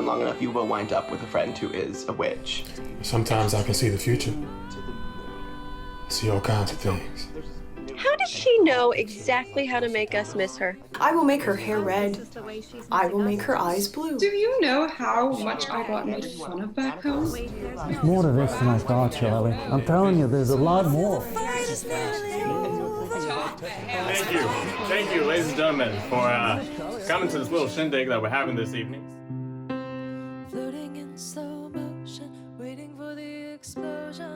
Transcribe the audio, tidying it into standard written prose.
around long enough, you will wind up with a friend who is a witch. Sometimes I can see the future. See all kinds of things. How does she know exactly how to make us miss her? I will make her hair red. I will make her eyes blue. Do you know how much I got made fun of back home? There's more to this than I thought, Charlie. I'm telling you, there's a lot more. Thank you, ladies and gentlemen, for coming to this little shindig that we're having this evening. Floating in slow motion, waiting for the explosion.